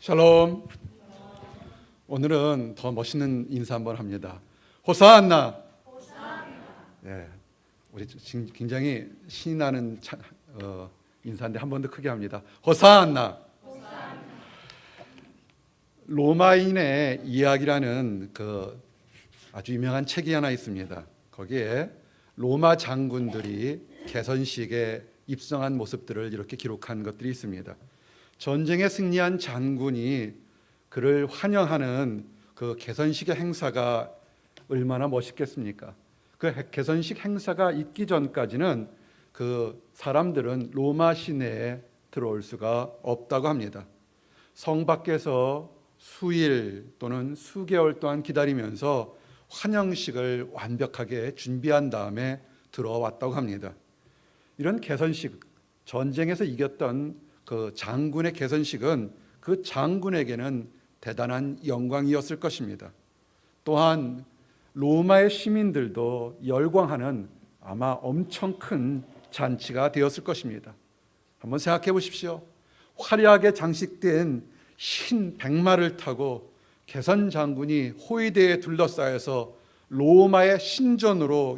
샬롬. 오늘은 더 멋있는 인사 한번 합니다. 호산나. 네, 우리 굉장히 신이 나는 인사인데 한 번 더 크게 합니다. 호산나. 로마인의 이야기라는 그 아주 유명한 책이 하나 있습니다. 거기에 로마 장군들이 개선식에 입성한 모습들을 이렇게 기록한 것들이 있습니다. 전쟁에 승리한 장군이 그를 환영하는 그 개선식의 행사가 얼마나 멋있겠습니까? 그 개선식 행사가 있기 전까지는 그 사람들은 로마 시내에 들어올 수가 없다고 합니다. 성 밖에서 수일 또는 수개월 동안 기다리면서 환영식을 완벽하게 준비한 다음에 들어왔다고 합니다. 이런 개선식, 전쟁에서 이겼던 그 장군의 개선식은 그 장군에게는 대단한 영광이었을 것입니다. 또한 로마의 시민들도 열광하는 아마 엄청 큰 잔치가 되었을 것입니다. 한번 생각해 보십시오. 화려하게 장식된 흰 백마를 타고 개선 장군이 호위대에 둘러싸여서 로마의 신전으로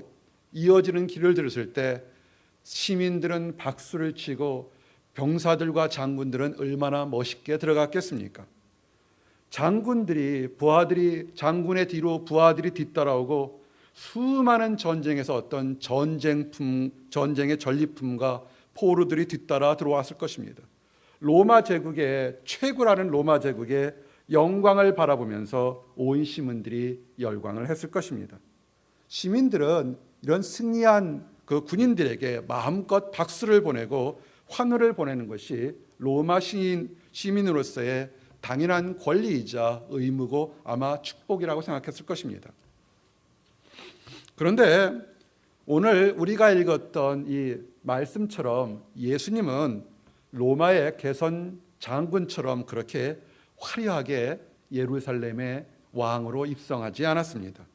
이어지는 길을 들었을 때 시민들은 박수를 치고 병사들과 장군들은 얼마나 멋있게 들어갔겠습니까? 부하들이 장군의 뒤로 부하들이 뒤따라오고 수많은 전쟁에서 어떤 전쟁의 전리품과 포로들이 뒤따라 들어왔을 것입니다. 로마 제국의 최고라는 로마 제국의 영광을 바라보면서 온 시민들이 열광을 했을 것입니다. 시민들은 이런 승리한 그 군인들에게 마음껏 박수를 보내고 환호를 보내는 것이 로마 시민으로서의 당연한 권리이자 의무고 아마 축복이라고 생각했을 것입니다. 그런데 오늘 우리가 읽었던 이 말씀처럼 예수님은 로마의 개선 장군처럼 그렇게 화려하게 예루살렘의 왕으로 입성하지 않았습니다.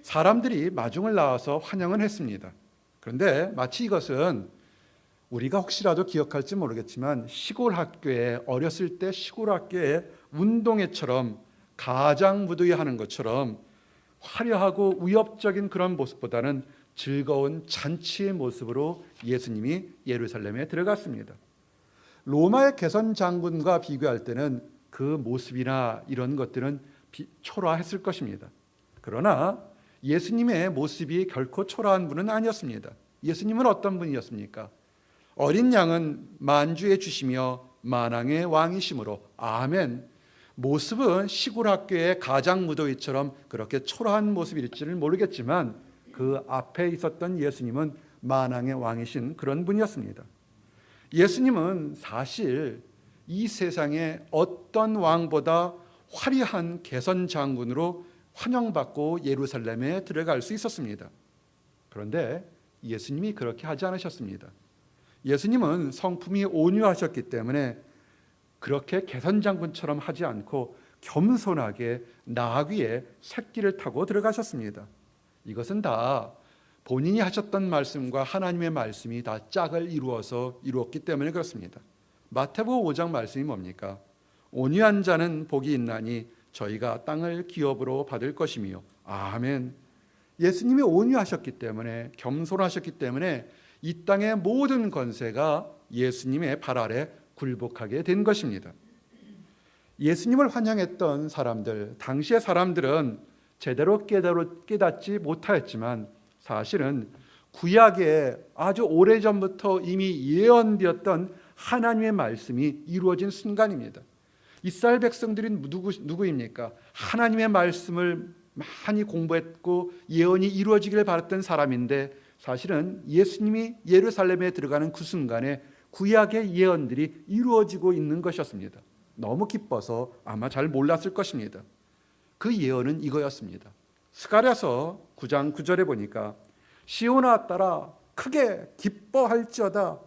사람들이 마중을 나와서 환영은 했습니다. 그런데 마치 이것은 우리가 혹시라도 기억할지 모르겠지만 시골 학교에 어렸을 때 시골 학교에 운동회처럼 가장무도회 하는 것처럼 화려하고 위협적인 그런 모습보다는 즐거운 잔치의 모습으로 예수님이 예루살렘에 들어갔습니다. 로마의 개선 장군과 비교할 때는 그 모습이나 이런 것들은 초라했을 것입니다. 그러나 예수님의 모습이 결코 초라한 분은 아니었습니다. 예수님은 어떤 분이었습니까? 어린 양은 만주에 주시며 만왕의 왕이심으로 아멘. 모습은 시골 학교의 가장무도회처럼 그렇게 초라한 모습일지는 모르겠지만 그 앞에 있었던 예수님은 만왕의 왕이신 그런 분이었습니다. 예수님은 사실 이 세상에 어떤 왕보다 화려한 개선 장군으로 환영받고 예루살렘에 들어갈 수 있었습니다. 그런데 예수님이 그렇게 하지 않으셨습니다. 예수님은 성품이 온유하셨기 때문에 그렇게 개선 장군처럼 하지 않고 겸손하게 나귀의 새끼를 타고 들어가셨습니다. 이것은 다 본인이 하셨던 말씀과 하나님의 말씀이 다 짝을 이루어서 이루었기 때문에 그렇습니다. 마태복음 5장 말씀이 뭡니까? 온유한 자는 복이 있나니 저희가 땅을 기업으로 받을 것이며 아멘. 예수님이 온유하셨기 때문에 겸손하셨기 때문에 이 땅의 모든 권세가 예수님의 발 아래 굴복하게 된 것입니다. 예수님을 환영했던 사람들, 당시의 사람들은 제대로 깨닫지 못하였지만 사실은 구약에 아주 오래전부터 이미 예언되었던 하나님의 말씀이 이루어진 순간입니다. 이스라엘 백성들이 누구입니까? 하나님의 말씀을 많이 공부했고 예언이 이루어지기를 바랐던 사람인데 사실은 예수님이 예루살렘에 들어가는 그 순간에 구약의 예언들이 이루어지고 있는 것이었습니다. 너무 기뻐서 아마 잘 몰랐을 것입니다. 그 예언은 이거였습니다. 스가랴서 9장 9절에 보니까 시온아 따라 크게 기뻐할지어다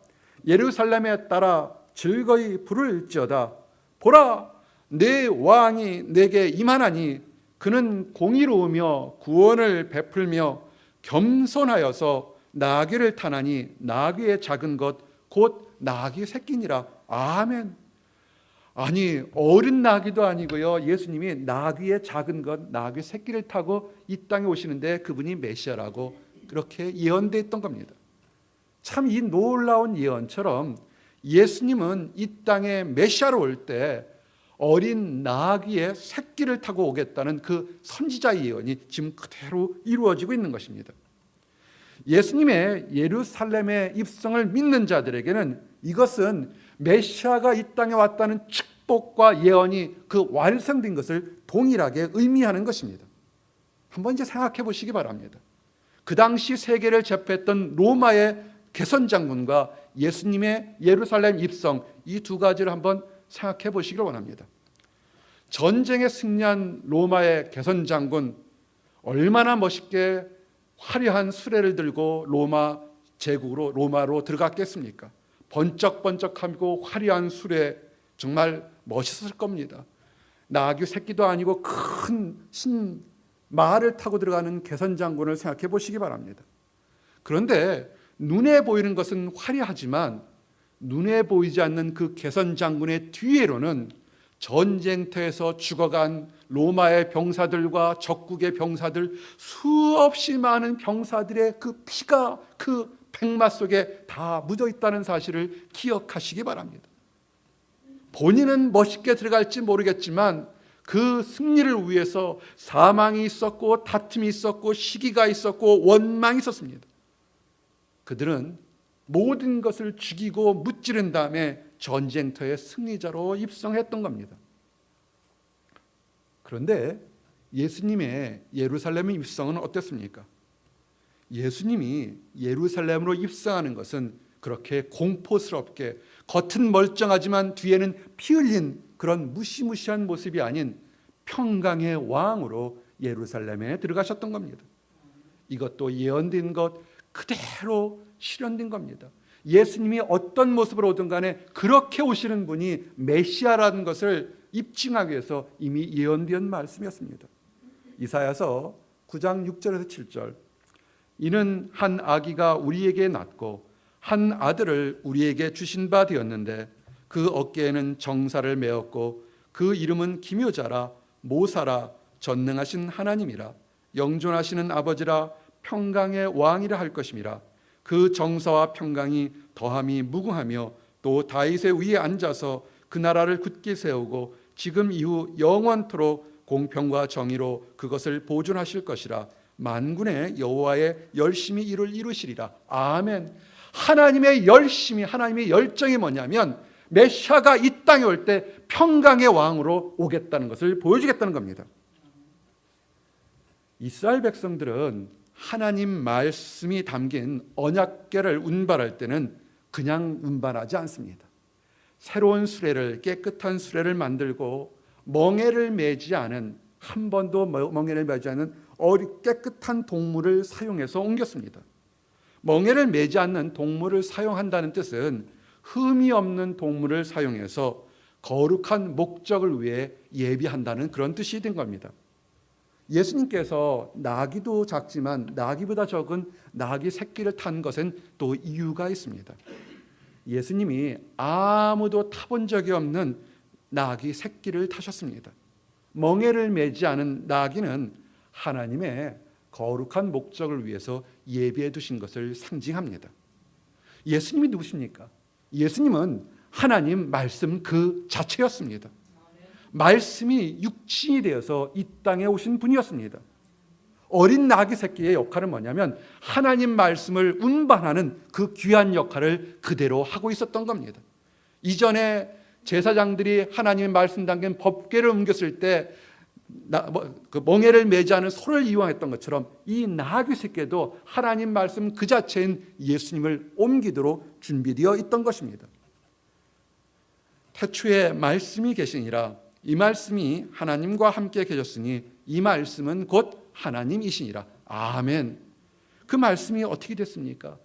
예루살렘에 따라 즐거이 부를지어다 보라 내 왕이 내게 임하나니 그는 공의로우며 구원을 베풀며 겸손하여서 나귀를 타나니 나귀의 작은 것 곧 나귀 새끼니라. 아멘. 아니 어른 나귀도 아니고요. 예수님이 나귀의 작은 것, 나귀 새끼를 타고 이 땅에 오시는데 그분이 메시아라고 그렇게 예언되어 있던 겁니다. 참 이 놀라운 예언처럼 예수님은 이 땅에 메시아로 올 때 어린 나귀의 새끼를 타고 오겠다는 그 선지자의 예언이 지금 그대로 이루어지고 있는 것입니다. 예수님의 예루살렘의 입성을 믿는 자들에게는 이것은 메시아가 이 땅에 왔다는 축복과 예언이 그 완성된 것을 동일하게 의미하는 것입니다. 한번 이제 생각해 보시기 바랍니다. 그 당시 세계를 제패했던 로마의 개선 장군과 예수님의 예루살렘 입성, 이 두 가지를 한번 생각해 보시기를 원합니다. 전쟁에 승리한 로마의 개선 장군, 얼마나 멋있게 화려한 수레를 들고 로마 제국으로 로마로 들어갔겠습니까? 번쩍번쩍하고 화려한 수레, 정말 멋있었을 겁니다. 나귀 새끼도 아니고 큰 말을 타고 들어가는 개선 장군을 생각해 보시기 바랍니다. 그런데 눈에 보이는 것은 화려하지만 눈에 보이지 않는 그 개선 장군의 뒤에로는 전쟁터에서 죽어간 로마의 병사들과 적국의 병사들, 수없이 많은 병사들의 그 피가 그 백마 속에 다 묻어 있다는 사실을 기억하시기 바랍니다. 본인은 멋있게 들어갈지 모르겠지만 그 승리를 위해서 사망이 있었고 다툼이 있었고 시기가 있었고 원망이 있었습니다. 그들은 모든 것을 죽이고 무찌른 다음에 전쟁터의 승리자로 입성했던 겁니다. 그런데 예수님의 예루살렘 입성은 어땠습니까? 예수님이 예루살렘으로 입성하는 것은 그렇게 공포스럽게 겉은 멀쩡하지만 뒤에는 피 흘린 그런 무시무시한 모습이 아닌 평강의 왕으로 예루살렘에 들어가셨던 겁니다. 이것도 예언된 것 그대로 실현된 겁니다. 예수님이 어떤 모습으로 오든 간에 그렇게 오시는 분이 메시아라는 것을 입증하기 위해서 이미 예언된 말씀이었습니다. 이사야서 9장 6절에서 7절, 이는 한 아기가 우리에게 낳고 한 아들을 우리에게 주신 바 되었는데 그 어깨에는 정사를 메었고 그 이름은 기묘자라 모사라 전능하신 하나님이라 영존하시는 아버지라 평강의 왕이라 할 것임이라. 그 정사와 평강이 더함이 무궁하며 또 다윗의 위에 앉아서 그 나라를 굳게 세우고 지금 이후 영원토록 공평과 정의로 그것을 보존하실 것이라. 만군의 여호와의 열심히 이를 이루시리라. 아멘. 하나님의 열심이, 하나님의 열정이 뭐냐면 메시아가 이 땅에 올 때 평강의 왕으로 오겠다는 것을 보여주겠다는 겁니다. 이스라엘 백성들은 하나님 말씀이 담긴 언약궤를 운반할 때는 그냥 운반하지 않습니다. 새로운 수레를, 깨끗한 수레를 만들고 멍에를 매지 않은, 한 번도 멍에를 매지 않은 깨끗한 동물을 사용해서 옮겼습니다. 멍에를 매지 않는 동물을 사용한다는 뜻은 흠이 없는 동물을 사용해서 거룩한 목적을 위해 예비한다는 그런 뜻이 된 겁니다. 예수님께서 나귀도 작지만 나귀보다 적은 나귀 새끼를 탄 것은 또 이유가 있습니다. 예수님이 아무도 타본 적이 없는 나귀 새끼를 타셨습니다. 멍에를 매지 않은 나귀는 하나님의 거룩한 목적을 위해서 예비해 두신 것을 상징합니다. 예수님이 누구십니까? 예수님은 하나님 말씀 그 자체였습니다. 말씀이 육신이 되어서 이 땅에 오신 분이었습니다. 어린 나귀 새끼의 역할은 뭐냐면 하나님 말씀을 운반하는 그 귀한 역할을 그대로 하고 있었던 겁니다. 이전에 제사장들이 하나님의 말씀 담긴 법궤를 옮겼을 때 그 멍에를 매지 않은 소를 이용했던 것처럼 이 나귀 새끼도 하나님 말씀 그 자체인 예수님을 옮기도록 준비되어 있던 것입니다. 태초에 말씀이 계시니라. 이 말씀이 하나님과 함께 계셨으니 이 말씀은 곧 하나님이시니라. 아멘. 그 말씀이 어떻게 됐습니까?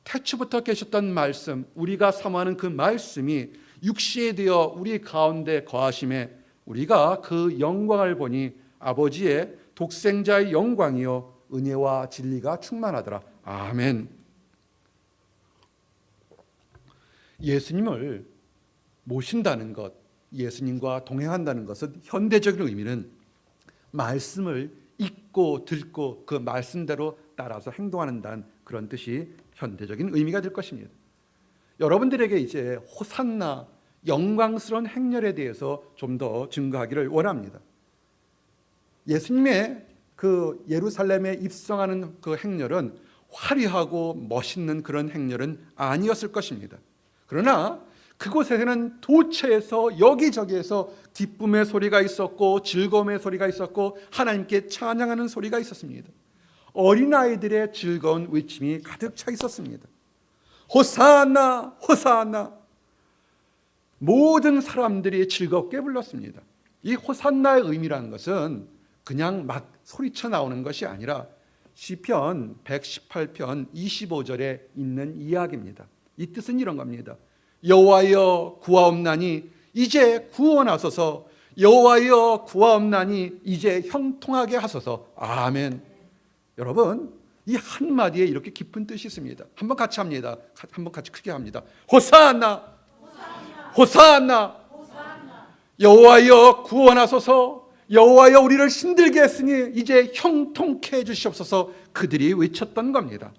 태초부터 계셨던 말씀, 우리가 사모하는 그 말씀이 육신이 되어 우리 가운데 거하심에 우리가 그 영광을 보니 아버지의 독생자의 영광이요 은혜와 진리가 충만하더라. 아멘. 예수님을 모신다는 것, 예수님과 동행한다는 것은 현대적인 의미는 말씀을 읽고 듣고 그 말씀대로 따라서 행동하는 그런 뜻이 현대적인 의미가 될 것입니다. 여러분들에게 이제 호산나 영광스러운 행렬에 대해서 좀 더 증거하기를 원합니다. 예수님의 그 예루살렘에 입성하는 그 행렬은 화려하고 멋있는 그런 행렬은 아니었을 것입니다. 그러나 그곳에는 도처에서 여기저기에서 기쁨의 소리가 있었고 즐거움의 소리가 있었고 하나님께 찬양하는 소리가 있었습니다. 어린아이들의 즐거운 외침이 가득 차 있었습니다. 호산나 호산나, 모든 사람들이 즐겁게 불렀습니다. 이 호산나의 의미라는 것은 그냥 막 소리쳐 나오는 것이 아니라 시편 118편 25절에 있는 이야기입니다. 이 뜻은 이런 겁니다. 여호와여 구하옵나니 이제 구원하소서, 여호와여 구하옵나니 이제 형통하게 하소서. 아멘. 여러분, 이 한마디에 이렇게 깊은 뜻이 있습니다. 한번 같이 합니다. 한번 같이 크게 합니다. 호산나 호산나, 여호와여 구원하소서, 여호와여 우리를 힘들게 했으니 이제 형통케 해주시옵소서. 그들이 외쳤던 겁니다.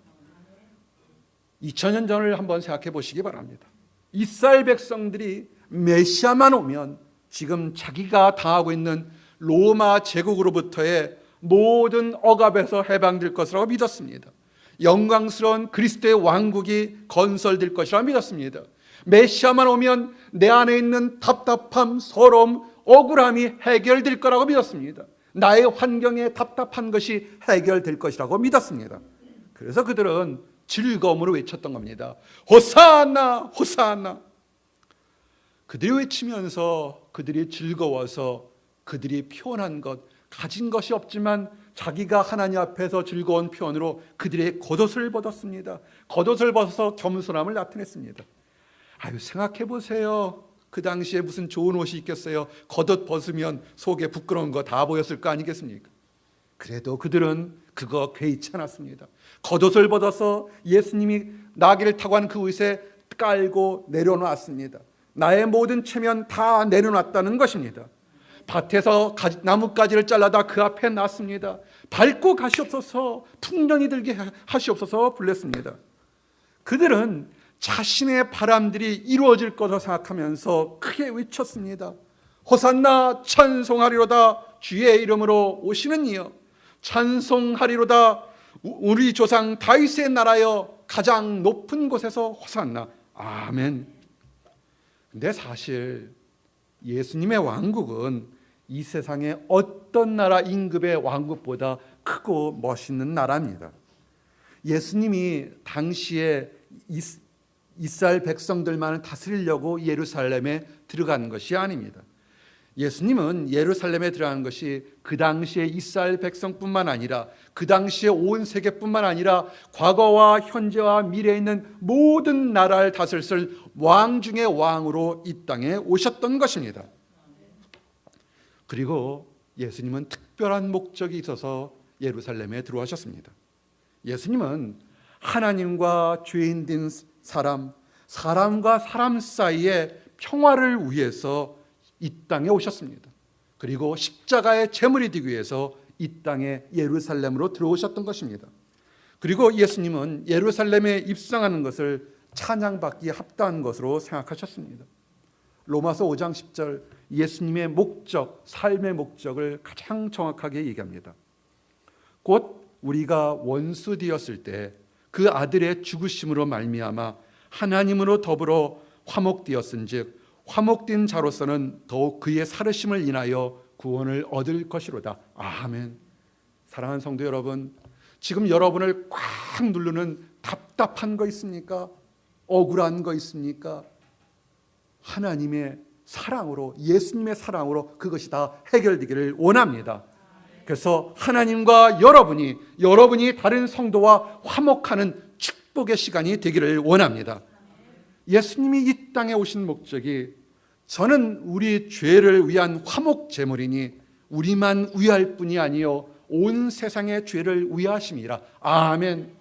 2000년 전을 한번 생각해 보시기 바랍니다. 이스라엘 백성들이 메시아만 오면 지금 자기가 당하고 있는 로마 제국으로부터의 모든 억압에서 해방될 것이라고 믿었습니다. 영광스러운 그리스도의 왕국이 건설될 것이라고 믿었습니다. 메시아만 오면 내 안에 있는 답답함, 서러움, 억울함이 해결될 거라고 믿었습니다. 나의 환경에 답답한 것이 해결될 것이라고 믿었습니다. 그래서 그들은 즐거움으로 외쳤던 겁니다. 호산나 호산나. 그들이 외치면서 그들이 즐거워서 그들이 표현한 것, 가진 것이 없지만 자기가 하나님 앞에서 즐거운 표현으로 그들의 겉옷을 벗었습니다. 겉옷을 벗어서 겸손함을 나타냈습니다. 아유, 생각해 보세요. 그 당시에 무슨 좋은 옷이 있겠어요? 겉옷 벗으면 속에 부끄러운 거 다 보였을 거 아니겠습니까? 그래도 그들은 그거 개의치 않았습니다. 겉옷을 벗어서 예수님이 나귀를 타고 간 그 옷에 깔고 내려놨습니다. 나의 모든 체면 다 내려놨다는 것입니다. 밭에서 나뭇가지를 잘라다 그 앞에 놨습니다. 밟고 가시옵소서, 풍년이 들게 하시옵소서 불렀습니다. 그들은 자신의 바람들이 이루어질 것을 생각하면서 크게 외쳤습니다. 호산나 찬송하리로다, 주의 이름으로 오시는 이여 찬송하리로다, 우리 조상 다윗의 나라여 가장 높은 곳에서 호산나. 아멘. 근데 사실 예수님의 왕국은 이 세상의 어떤 나라 임금의 왕국보다 크고 멋있는 나라입니다. 예수님이 당시에 이스라엘 백성들만을 다스리려고 예루살렘에 들어간 것이 아닙니다. 예수님은 예루살렘에 들어간 것이 그 당시에 이스라엘 백성뿐만 아니라 그 당시에 온 세계뿐만 아니라 과거와 현재와 미래에 있는 모든 나라를 다스릴 왕 중의 왕으로 이 땅에 오셨던 것입니다. 그리고 예수님은 특별한 목적이 있어서 예루살렘에 들어오셨습니다. 예수님은 하나님과 죄인 된 사람과 사람 사이의 평화를 위해서 이 땅에 오셨습니다. 그리고 십자가의 제물이 되기 위해서 이 땅에 예루살렘으로 들어오셨던 것입니다. 그리고 예수님은 예루살렘에 입성하는 것을 찬양받기에 합당한 것으로 생각하셨습니다. 로마서 5장 10절, 예수님의 목적, 삶의 목적을 가장 정확하게 얘기합니다. 곧 우리가 원수 되었을 때 그 아들의 죽으심으로 말미암아 하나님으로 더불어 화목되었은즉 화목된 자로서는 더욱 그의 살으심을 인하여 구원을 얻을 것이로다. 아멘. 사랑하는 성도 여러분, 지금 여러분을 꽉 누르는 답답한 거 있습니까? 억울한 거 있습니까? 하나님의 사랑으로, 예수님의 사랑으로 그것이 다 해결되기를 원합니다. 그래서 하나님과 여러분이 다른 성도와 화목하는 축복의 시간이 되기를 원합니다. 예수님이 이 땅에 오신 목적이 저는 우리 죄를 위한 화목 제물이니 우리만 위할 뿐이 아니요 온 세상의 죄를 위하심이라. 아멘.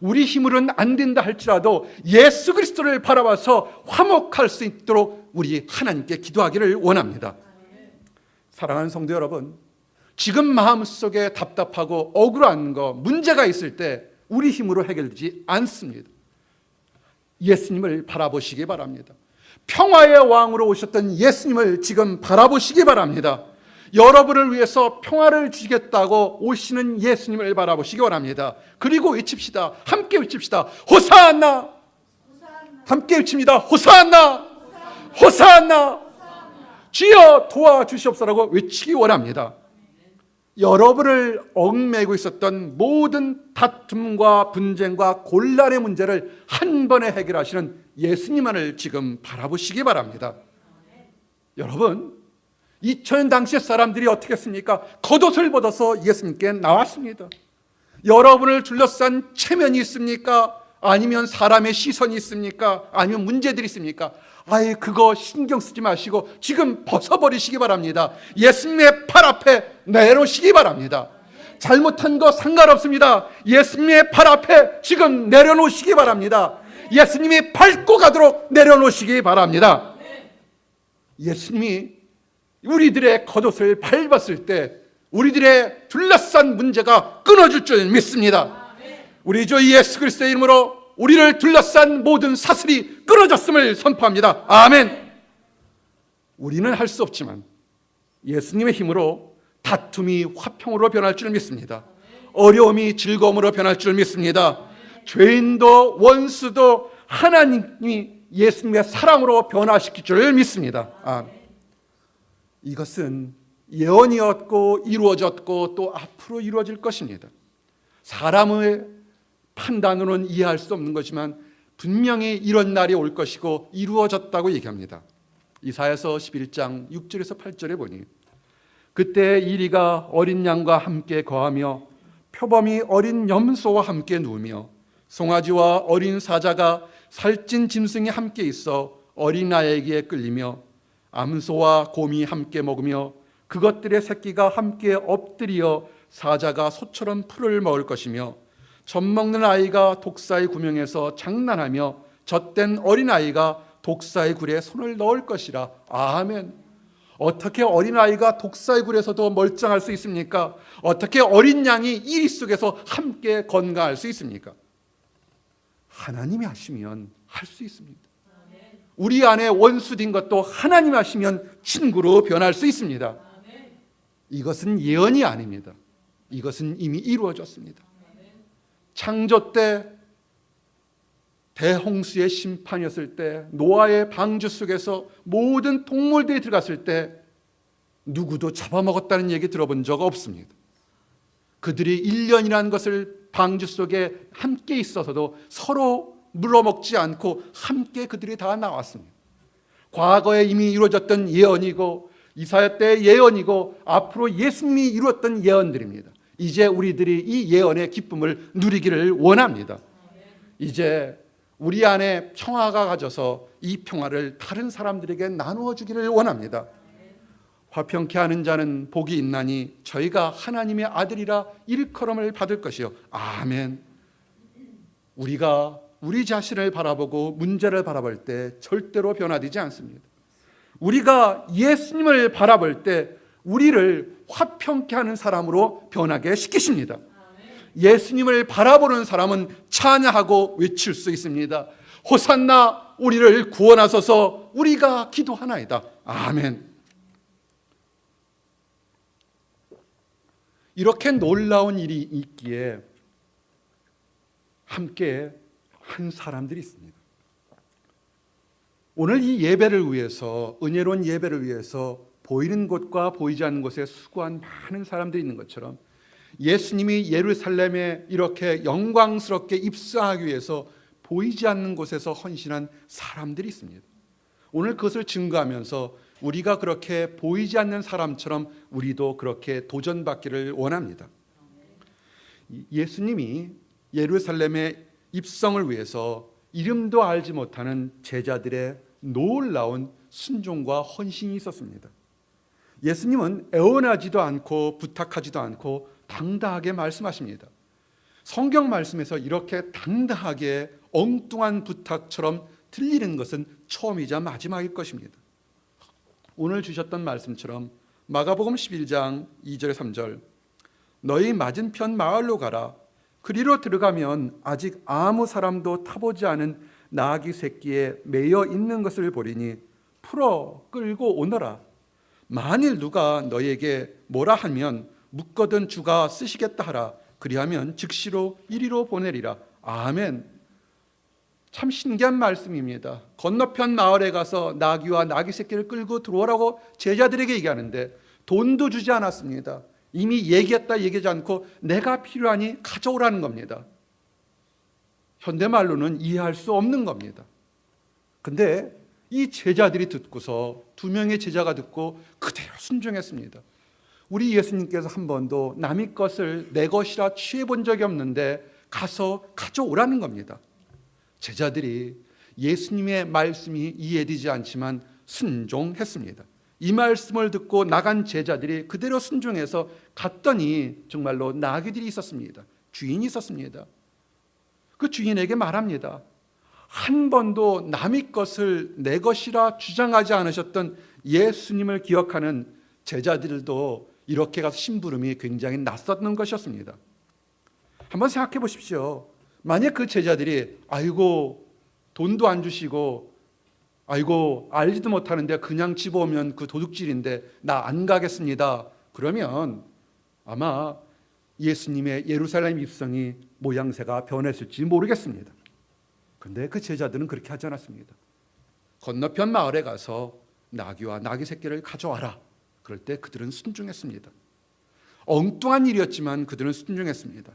우리 힘으로는 안 된다 할지라도 예수 그리스도를 바라봐서 화목할 수 있도록 우리 하나님께 기도하기를 원합니다. 사랑하는 성도 여러분, 지금 마음속에 답답하고 억울한 거, 문제가 있을 때 우리 힘으로 해결되지 않습니다. 예수님을 바라보시기 바랍니다. 평화의 왕으로 오셨던 예수님을 지금 바라보시기 바랍니다. 여러분을 위해서 평화를 주시겠다고 오시는 예수님을 바라보시기 원합니다. 그리고 외칩시다. 함께 외칩시다. 호산나! 함께 외칩니다. 호산나! 호산나! 주여 도와주시옵소서라고 외치기 원합니다. 여러분을 얽매고 있었던 모든 다툼과 분쟁과 곤란의 문제를 한 번에 해결하시는 예수님만을 지금 바라보시기 바랍니다. 여러분, 2000년 당시의 사람들이 어떻게 했습니까? 겉옷을 벗어서 예수님께 나왔습니다. 여러분을 둘러싼 체면이 있습니까? 아니면 사람의 시선이 있습니까? 아니면 문제들이 있습니까? 아예 그거 신경 쓰지 마시고 지금 벗어버리시기 바랍니다. 예수님의 팔 앞에 내놓으시기 바랍니다. 잘못한 거 상관없습니다. 예수님의 팔 앞에 지금 내려놓으시기 바랍니다. 예수님이 밟고 가도록 내려놓으시기 바랍니다. 예수님이 우리들의 겉옷을 밟았을 때 우리들의 둘러싼 문제가 끊어질 줄 믿습니다. 우리 주 예수 그리스도의 이름으로 우리를 둘러싼 모든 사슬이 끊어졌음을 선포합니다. 아멘. 우리는 할 수 없지만 예수님의 힘으로 다툼이 화평으로 변할 줄 믿습니다. 어려움이 즐거움으로 변할 줄 믿습니다. 죄인도 원수도 하나님이 예수님의 사랑으로 변화시킬 줄 믿습니다. 아멘. 이것은 예언이었고 이루어졌고 또 앞으로 이루어질 것입니다. 사람의 판단으로는 이해할 수 없는 거지만 분명히 이런 날이 올 것이고 이루어졌다고 얘기합니다. 이사야서 11장 6절에서 8절에 보니 그때 이리가 어린 양과 함께 거하며 표범이 어린 염소와 함께 누우며 송아지와 어린 사자가 살찐 짐승이 함께 있어 어린아이에게 끌리며 암소와 곰이 함께 먹으며 그것들의 새끼가 함께 엎드려 사자가 소처럼 풀을 먹을 것이며 젖먹는 아이가 독사의 구멍에서 장난하며 젖된 어린아이가 독사의 굴에 손을 넣을 것이라. 아멘. 어떻게 어린아이가 독사의 굴에서도 멀쩡할 수 있습니까? 어떻게 어린 양이 이리 속에서 함께 건강할 수 있습니까? 하나님이 하시면 할 수 있습니다. 우리 안에 원수된 것도 하나님 하시면 친구로 변할 수 있습니다. 이것은 예언이 아닙니다. 이것은 이미 이루어졌습니다. 창조 때 대홍수의 심판이었을 때 노아의 방주 속에서 모든 동물들이 들어갔을 때 누구도 잡아먹었다는 얘기 들어본 적 없습니다. 그들이 1년이라는 것을 방주 속에 함께 있어서도 서로 물어먹지 않고 함께 그들이 다 나왔습니다. 과거에 이미 이루어졌던 예언이고 이사야 때의 예언이고 앞으로 예수님이 이루었던 예언들입니다. 이제 우리들이 이 예언의 기쁨을 누리기를 원합니다. 이제 우리 안에 평화가 가져서 이 평화를 다른 사람들에게 나누어 주기를 원합니다. 화평케 하는 자는 복이 있나니 저희가 하나님의 아들이라 일컬음을 받을 것이요. 아멘. 우리가 우리 자신을 바라보고 문제를 바라볼 때 절대로 변화되지 않습니다. 우리가 예수님을 바라볼 때 우리를 화평케 하는 사람으로 변하게 시키십니다. 예수님을 바라보는 사람은 찬양하고 외칠 수 있습니다. 호산나 우리를 구원하소서 우리가 기도하나이다. 아멘. 이렇게 놀라운 일이 있기에 함께 한 사람들이 있습니다. 오늘 이 예배를 위해서, 은혜로운 예배를 위해서 보이는 곳과 보이지 않는 곳에 수고한 많은 사람들이 있는 것처럼 예수님이 예루살렘에 이렇게 영광스럽게 입성하기 위해서 보이지 않는 곳에서 헌신한 사람들이 있습니다. 오늘 그것을 증거하면서 우리가 그렇게 보이지 않는 사람처럼 우리도 그렇게 도전받기를 원합니다. 예수님이 예루살렘의 입성을 위해서 이름도 알지 못하는 제자들의 놀라운 순종과 헌신이 있었습니다. 예수님은 애원하지도 않고 부탁하지도 않고 당당하게 말씀하십니다. 성경 말씀에서 이렇게 당당하게 엉뚱한 부탁처럼 들리는 것은 처음이자 마지막일 것입니다. 오늘 주셨던 말씀처럼 마가복음 11장 2절 3절 너희 맞은편 마을로 가라. 그리로 들어가면 아직 아무 사람도 타보지 않은 나귀 새끼에 매여 있는 것을 보리니 풀어 끌고 오너라. 만일 누가 너희에게 뭐라 하면 묻거든 주가 쓰시겠다 하라. 그리하면 즉시로 이리로 보내리라. 아멘. 참 신기한 말씀입니다. 건너편 마을에 가서 나귀와 나귀 새끼를 끌고 들어오라고 제자들에게 얘기하는데 돈도 주지 않았습니다. 이미 얘기하지 않고 내가 필요하니 가져오라는 겁니다. 현대말로는 이해할 수 없는 겁니다. 근데 이 제자들이 듣고서 2명의 제자가 듣고 그대로 순종했습니다. 우리 예수님께서 한 번도 남의 것을 내 것이라 취해본 적이 없는데 가서 가져오라는 겁니다. 제자들이 예수님의 말씀이 이해되지 않지만 순종했습니다. 이 말씀을 듣고 나간 제자들이 그대로 순종해서 갔더니 정말로 나귀들이 있었습니다. 주인이 있었습니다. 그 주인에게 말합니다. 한 번도 남의 것을 내 것이라 주장하지 않으셨던 예수님을 기억하는 제자들도 이렇게 가서 심부름이 굉장히 낯섰는 것이었습니다. 한번 생각해 보십시오. 만약 그 제자들이 아이고 돈도 안 주시고 아이고 알지도 못하는데 그냥 집어오면 그 도둑질인데 나 안 가겠습니다. 그러면 아마 예수님의 예루살렘 입성이 모양새가 변했을지 모르겠습니다. 그런데 그 제자들은 그렇게 하지 않았습니다. 건너편 마을에 가서 나귀와 나귀 새끼를 가져와라. 그럴 때 그들은 순종했습니다. 엉뚱한 일이었지만 그들은 순종했습니다.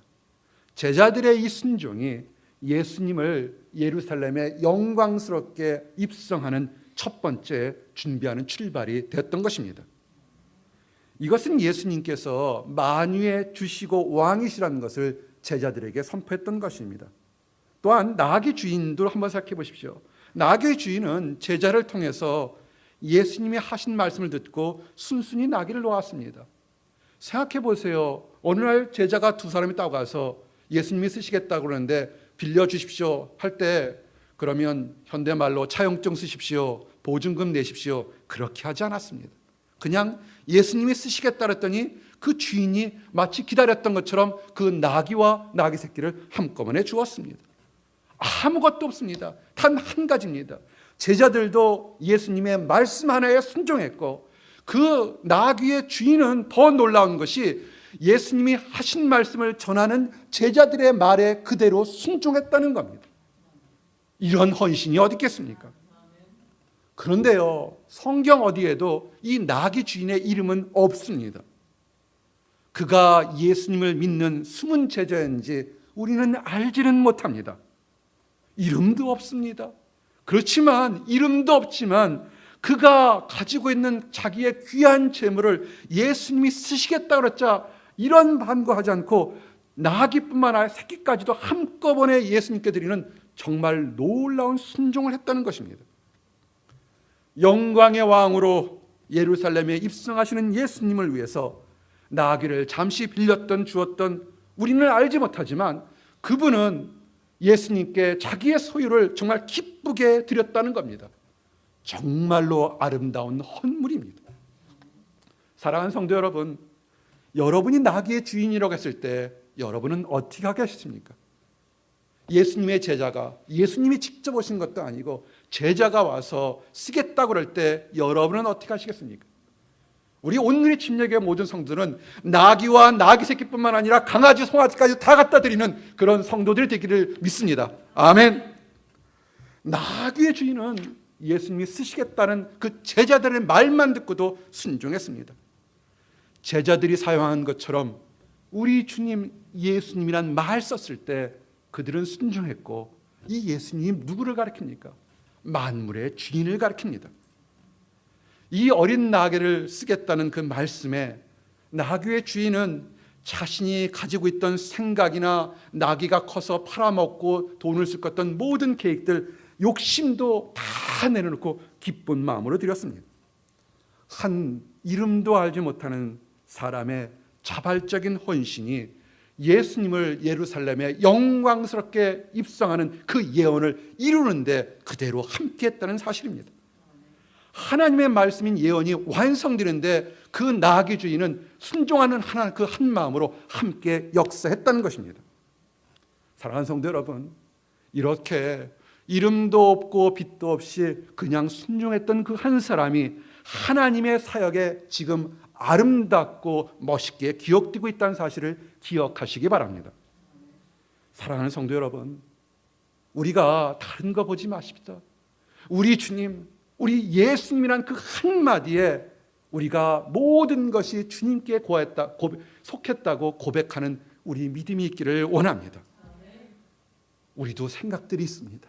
제자들의 이 순종이 예수님을 예루살렘에 영광스럽게 입성하는 첫 번째 준비하는 출발이 되었던 것입니다. 이것은 예수님께서 만유의 주시고 왕이시라는 것을 제자들에게 선포했던 것입니다. 또한 나귀 주인도 한번 생각해 보십시오. 나귀 주인은 제자를 통해서 예수님이 하신 말씀을 듣고 순순히 나귀를 놓았습니다. 생각해 보세요. 어느 날 제자가 2사람이 따가서 예수님이 쓰시겠다고 그러는데 빌려주십시오 할 때 그러면 현대말로 차용증 쓰십시오, 보증금 내십시오 그렇게 하지 않았습니다. 그냥 예수님이 쓰시겠다 그랬더니 그 주인이 마치 기다렸던 것처럼 그 나귀와 나귀 새끼를 한꺼번에 주었습니다. 아무것도 없습니다. 단 한 가지입니다. 제자들도 예수님의 말씀 하나에 순종했고 그 나귀의 주인은 더 놀라운 것이 예수님이 하신 말씀을 전하는 제자들의 말에 그대로 순종했다는 겁니다. 이런 헌신이 어디 있겠습니까? 그런데요, 성경 어디에도 이 나귀 주인의 이름은 없습니다. 그가 예수님을 믿는 숨은 제자인지 우리는 알지는 못합니다. 이름도 없습니다. 그렇지만 이름도 없지만 그가 가지고 있는 자기의 귀한 재물을 예수님이 쓰시겠다 그랬자 이런 반고하지 않고 나귀뿐만 아니라 새끼까지도 한꺼번에 예수님께 드리는 정말 놀라운 순종을 했다는 것입니다. 영광의 왕으로 예루살렘에 입성하시는 예수님을 위해서 나귀를 잠시 빌렸던 주었던 우리는 알지 못하지만 그분은 예수님께 자기의 소유를 정말 기쁘게 드렸다는 겁니다. 정말로 아름다운 헌물입니다. 사랑하는 성도 여러분, 여러분이 나귀의 주인이라고 했을 때 여러분은 어떻게 하겠습니까? 예수님의 제자가 예수님이 직접 오신 것도 아니고 제자가 와서 쓰겠다고 그럴 때 여러분은 어떻게 하시겠습니까? 우리 오늘의 침례교회 모든 성도들은 나귀와 나귀 새끼뿐만 아니라 강아지, 송아지까지 다 갖다 드리는 그런 성도들이 되기를 믿습니다. 아멘. 나귀의 주인은 예수님이 쓰시겠다는 그 제자들의 말만 듣고도 순종했습니다. 제자들이 사용한 것처럼 우리 주님 예수님이란 말 썼을 때 그들은 순종했고 이 예수님 누구를 가리킵니까? 만물의 주인을 가리킵니다. 이 어린 나귀를 쓰겠다는 그 말씀에 나귀의 주인은 자신이 가지고 있던 생각이나 나귀가 커서 팔아먹고 돈을 쓸 것 같던 모든 계획들, 욕심도 다 내려놓고 기쁜 마음으로 드렸습니다. 한 이름도 알지 못하는 사람의 자발적인 헌신이 예수님을 예루살렘에 영광스럽게 입성하는 그 예언을 이루는데 그대로 함께했다는 사실입니다. 하나님의 말씀인 예언이 완성되는데 그 나귀 주인은 순종하는 하나 그 한 마음으로 함께 역사했다는 것입니다. 사랑하는 성도 여러분, 이렇게 이름도 없고 빛도 없이 그냥 순종했던 그 한 사람이 하나님의 사역에 지금 아름답고 멋있게 기억되고 있다는 사실을 기억하시기 바랍니다. 사랑하는 성도 여러분, 우리가 다른 거 보지 마십시오. 우리 주님, 우리 예수님이란 그 한마디에 우리가 모든 것이 주님께 속했다고 고백하는 우리 믿음이 있기를 원합니다. 우리도 생각들이 있습니다.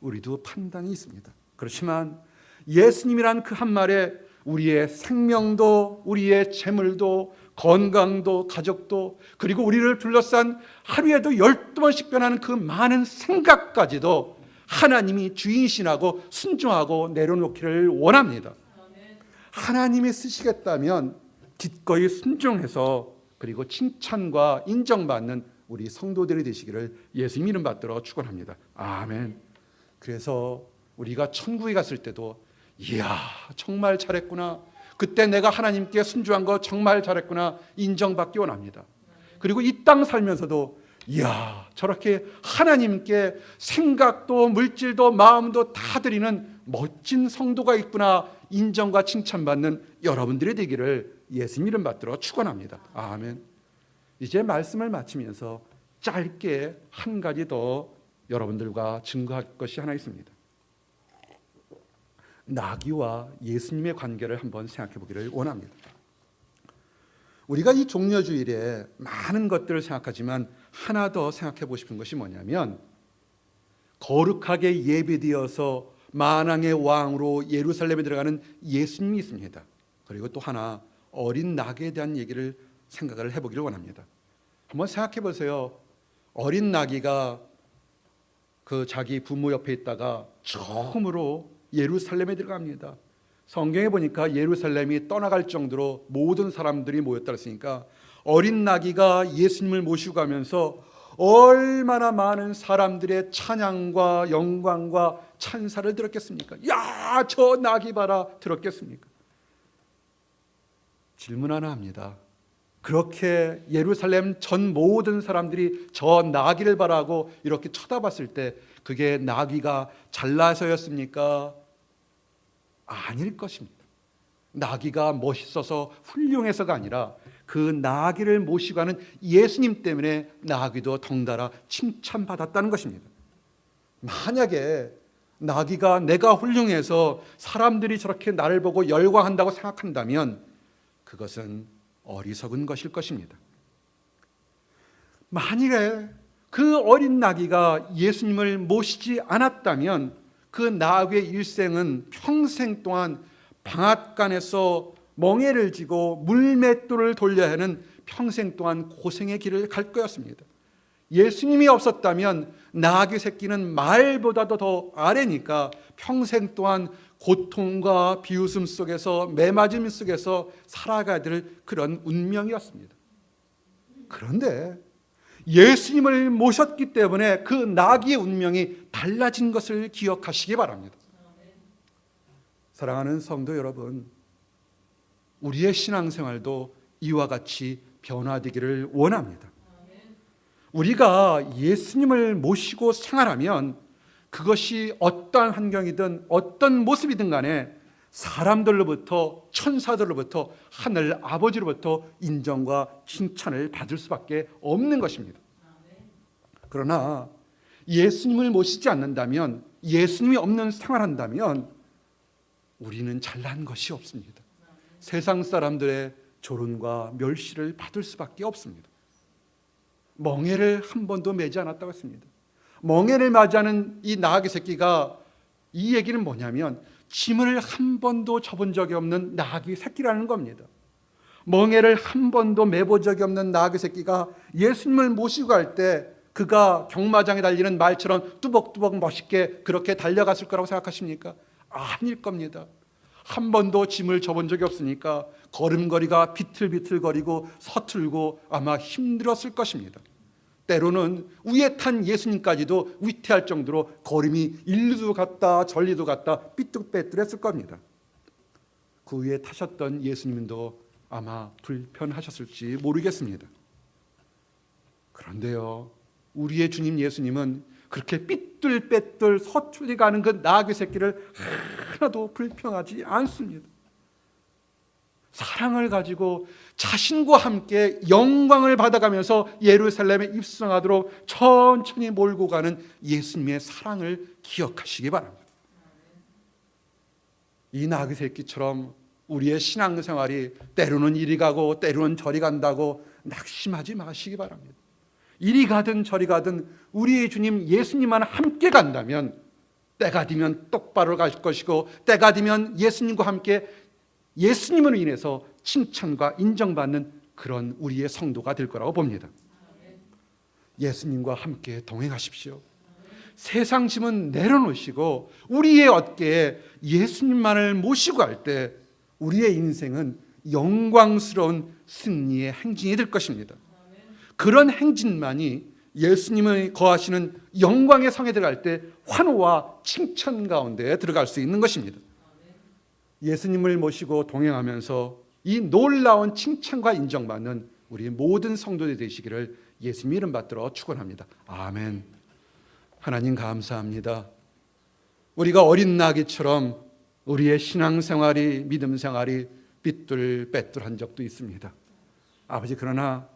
우리도 판단이 있습니다. 그렇지만 예수님이란 그 한 말에 우리의 생명도, 우리의 재물도, 건강도, 가족도, 그리고 우리를 둘러싼 하루에도 12번씩 변하는 그 많은 생각까지도 하나님이 주인신하고 순종하고 내려놓기를 원합니다. 하나님이 쓰시겠다면 기꺼이 순종해서 그리고 칭찬과 인정받는 우리 성도들이 되시기를 예수님 이름 받들어 축원합니다. 아멘. 그래서 우리가 천국에 갔을 때도 이야, 정말 잘했구나, 그때 내가 하나님께 순종한 거 정말 잘했구나 인정받기 원합니다. 그리고 이 땅 살면서도 이야, 저렇게 하나님께 생각도 물질도 마음도 다 드리는 멋진 성도가 있구나 인정과 칭찬받는 여러분들이 되기를 예수님 이름 받들어 축원합니다. 아멘. 이제 말씀을 마치면서 짧게 한 가지 더 여러분들과 증거할 것이 하나 있습니다. 나귀와 예수님의 관계를 한번 생각해 보기를 원합니다. 우리가 이 종려주일에 많은 것들을 생각하지만 하나 더 생각해 보고 싶은 것이 뭐냐면, 거룩하게 예배되어서 만왕의 왕으로 예루살렘에 들어가는 예수님이 있습니다. 그리고 또 하나, 어린 나귀에 대한 얘기를 생각을 해보기를 원합니다. 한번 생각해 보세요. 어린 나귀가 그 자기 부모 옆에 있다가 처음으로 예루살렘에 들어갑니다. 성경에 보니까 예루살렘이 떠나갈 정도로 모든 사람들이 모였다 했으니까 어린 나귀가 예수님을 모시고 가면서 얼마나 많은 사람들의 찬양과 영광과 찬사를 들었겠습니까? 야, 저 나귀 봐라 들었겠습니까? 질문 하나 합니다. 그렇게 예루살렘 전 모든 사람들이 저 나귀를 바라고 이렇게 쳐다봤을 때 그게 나귀가 잘나서였습니까? 아닐 것입니다. 나귀가 멋있어서 훌륭해서가 아니라 그 나귀를 모시고 가는 예수님 때문에 나귀도 덩달아 칭찬받았다는 것입니다. 만약에 나귀가 내가 훌륭해서 사람들이 저렇게 나를 보고 열광한다고 생각한다면 그것은 어리석은 것일 것입니다. 만일에 그 어린 나귀가 예수님을 모시지 않았다면 그 나귀의 일생은 평생 동안 방앗간에서 멍에를 지고 물맷돌을 돌려야 하는 평생 동안 고생의 길을 갈 거였습니다. 예수님이 없었다면 나귀 새끼는 말보다도 더 아래니까 평생 동안 고통과 비웃음 속에서 매맞음 속에서 살아가야 될 그런 운명이었습니다. 그런데 예수님을 모셨기 때문에 그 나귀의 운명이 달라진 것을 기억하시기 바랍니다. 사랑하는 성도 여러분, 우리의 신앙생활도 이와 같이 변화되기를 원합니다. 우리가 예수님을 모시고 생활하면 그것이 어떠한 환경이든 어떤 모습이든 간에 사람들로부터, 천사들로부터, 하늘 아버지로부터 인정과 칭찬을 받을 수밖에 없는 것입니다. 그러나 예수님을 모시지 않는다면, 예수님이 없는 생활한다면 우리는 잘난 것이 없습니다. 세상 사람들의 조롱과 멸시를 받을 수밖에 없습니다. 멍에를 한 번도 매지 않았다고 했습니다. 멍에를 맞이하는 이 나귀 새끼가, 이 얘기는 뭐냐면 짐을 한 번도 져본 적이 없는 나귀 새끼라는 겁니다. 멍에를 한 번도 매본 적이 없는 나귀 새끼가 예수님을 모시고 갈 때 그가 경마장에 달리는 말처럼 뚜벅뚜벅 멋있게 그렇게 달려갔을 거라고 생각하십니까? 아닐 겁니다. 한 번도 짐을 져본 적이 없으니까 걸음걸이가 비틀비틀거리고 서툴고 아마 힘들었을 것입니다. 때로는 위에 탄 예수님까지도 위태할 정도로 걸음이 일리도 갔다 저리도 갔다 삐뚤빼뚤했을 겁니다. 그 위에 타셨던 예수님도 아마 불편하셨을지 모르겠습니다. 그런데요, 우리의 주님 예수님은 그렇게 삐뚤빼뚤 서툴리 가는 그 나귀 새끼를 하나도 불편하지 않습니다. 사랑을 가지고 자신과 함께 영광을 받아가면서 예루살렘에 입성하도록 천천히 몰고 가는 예수님의 사랑을 기억하시기 바랍니다. 이 나귀 새끼처럼 우리의 신앙생활이 때로는 이리 가고 때로는 저리 간다고 낙심하지 마시기 바랍니다. 이리 가든 저리 가든 우리의 주님 예수님만 함께 간다면 때가 되면 똑바로 갈 것이고 때가 되면 예수님과 함께 예수님으로 인해서 칭찬과 인정받는 그런 우리의 성도가 될 거라고 봅니다. 예수님과 함께 동행하십시오. 세상 짐은 내려놓으시고 우리의 어깨에 예수님만을 모시고 갈 때 우리의 인생은 영광스러운 승리의 행진이 될 것입니다. 그런 행진만이 예수님의 거하시는 영광의 성에 들어갈 때 환호와 칭찬 가운데 들어갈 수 있는 것입니다. 예수님을 모시고 동행하면서 이 놀라운 칭찬과 인정받는 우리 모든 성도들이 되시기를 예수님 이름 받들어 축원합니다. 아멘. 하나님 감사합니다. 우리가 어린 나귀처럼 우리의 신앙생활이 믿음 생활이 삐뚤빼뚤한 적도 있습니다. 아버지, 그러나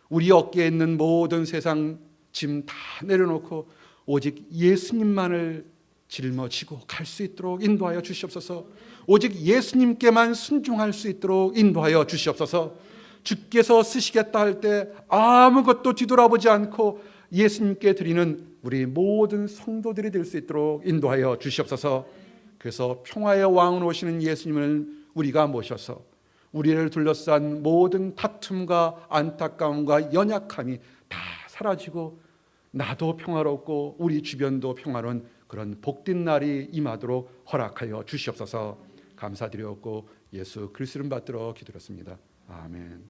우리 어깨에 있는 모든 세상 짐 다 내려놓고 오직 예수님만을 짊어지고 갈 수 있도록 인도하여 주시옵소서. 오직 예수님께만 순종할 수 있도록 인도하여 주시옵소서. 주께서 쓰시겠다 할 때 아무것도 뒤돌아보지 않고 예수님께 드리는 우리 모든 성도들이 될 수 있도록 인도하여 주시옵소서. 그래서 평화의 왕으로 오시는 예수님을 우리가 모셔서 우리를 둘러싼 모든 다툼과 안타까움과 연약함이 다 사라지고 나도 평화롭고 우리 주변도 평화로운 그런 복된 날이 임하도록 허락하여 주시옵소서. 감사드렸고 예수 그리스도를 받들어 기도했습니다. 아멘.